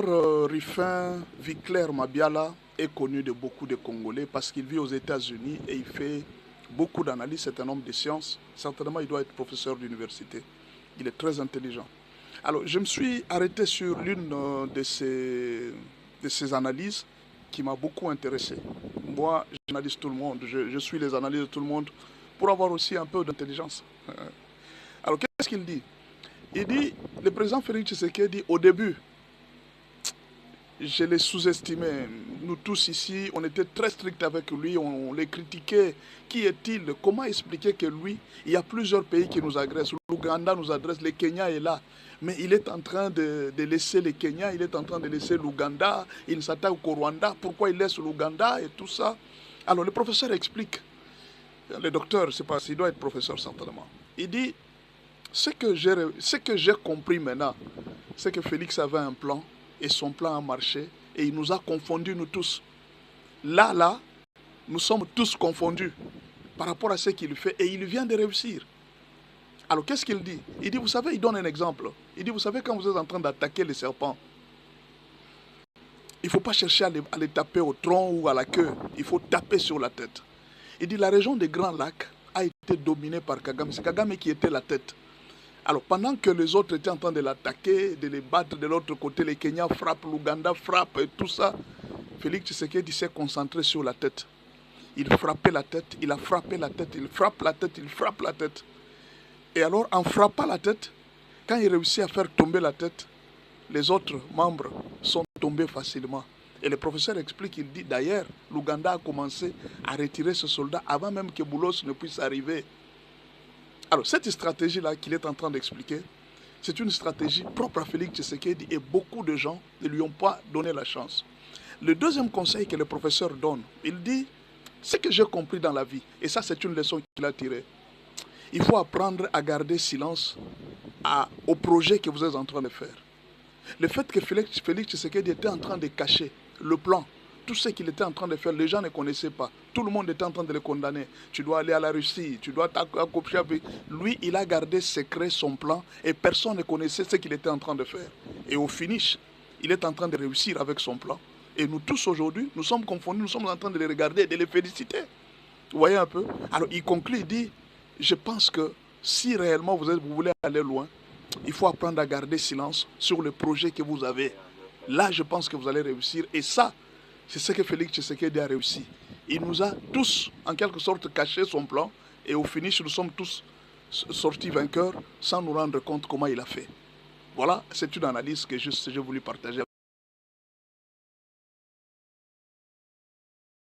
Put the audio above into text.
Rufin Viclair Mabiala est connu de beaucoup de Congolais parce qu'il vit aux États-Unis et il fait beaucoup d'analyses. C'est un homme de sciences. Certainement, il doit être professeur d'université. Il est très intelligent. Alors, je me suis arrêté sur l'une de ces analyses qui m'a beaucoup intéressé. Moi, j'analyse tout le monde. Je suis les analyses de tout le monde pour avoir aussi un peu d'intelligence. Alors, qu'est-ce qu'il dit? Il dit, le président Félix Tshisekedi, au début, je l'ai sous-estimé. Nous tous ici, on était très stricts avec lui, on les critiquait. Qui est-il? Comment expliquer que lui, il y a plusieurs pays qui nous agressent. L'Ouganda nous adresse, le Kenya est là. Mais il est en train de laisser le Kenya, il est en train de laisser l'Ouganda, il s'attaque au Rwanda. Pourquoi il laisse l'Ouganda et tout ça? Alors le professeur explique. Le docteur, c'est pas, il doit être professeur certainement. Il dit, ce que j'ai compris maintenant, c'est que Félix avait un plan. Et son plan a marché et il nous a confondus, nous tous. Là, nous sommes tous confondus par rapport à ce qu'il fait et il vient de réussir. Alors qu'est-ce qu'il dit? Il dit, vous savez, il donne un exemple. Il dit, vous savez, quand vous êtes en train d'attaquer les serpents, il ne faut pas chercher à les taper au tronc ou à la queue. Il faut taper sur la tête. Il dit, la région des Grands Lacs a été dominée par Kagame. C'est Kagame qui était la tête. Alors, pendant que les autres étaient en train de l'attaquer, de les battre de l'autre côté, les Kenyans frappent, l'Ouganda frappe et tout ça, Félix Tshisekedi s'est concentré sur la tête. Il frappait la tête, il a frappé la tête, il frappe la tête, il frappe la tête. Et alors, en frappant la tête, quand il réussit à faire tomber la tête, les autres membres sont tombés facilement. Et le professeur explique, il dit d'ailleurs, l'Ouganda a commencé à retirer ce soldat avant même que Boulos ne puisse arriver. Alors, cette stratégie-là qu'il est en train d'expliquer, c'est une stratégie propre à Félix Tshisekedi et beaucoup de gens ne lui ont pas donné la chance. Le deuxième conseil que le professeur donne, il dit, ce que j'ai compris dans la vie, et ça c'est une leçon qu'il a tirée, il faut apprendre à garder silence au projet que vous êtes en train de faire. Le fait que Félix Tshisekedi était en train de cacher le plan, tout ce qu'il était en train de faire, les gens ne connaissaient pas. Tout le monde était en train de le condamner. Tu dois aller à la Russie, tu dois t'accoupler avec... Lui, il a gardé secret son plan et personne ne connaissait ce qu'il était en train de faire. Et au finish, il est en train de réussir avec son plan. Et nous tous aujourd'hui, nous sommes confondus, nous sommes en train de les regarder et de les féliciter. Vous voyez un peu? Alors il conclut, il dit, je pense que si réellement vous voulez aller loin, il faut apprendre à garder silence sur le projet que vous avez. Là, je pense que vous allez réussir. Et ça, c'est ce que Félix Tshisekedi a réussi. Il nous a tous, en quelque sorte, caché son plan. Et au finish, nous sommes tous sortis vainqueurs sans nous rendre compte comment il a fait. Voilà, c'est une analyse que j'ai voulu partager.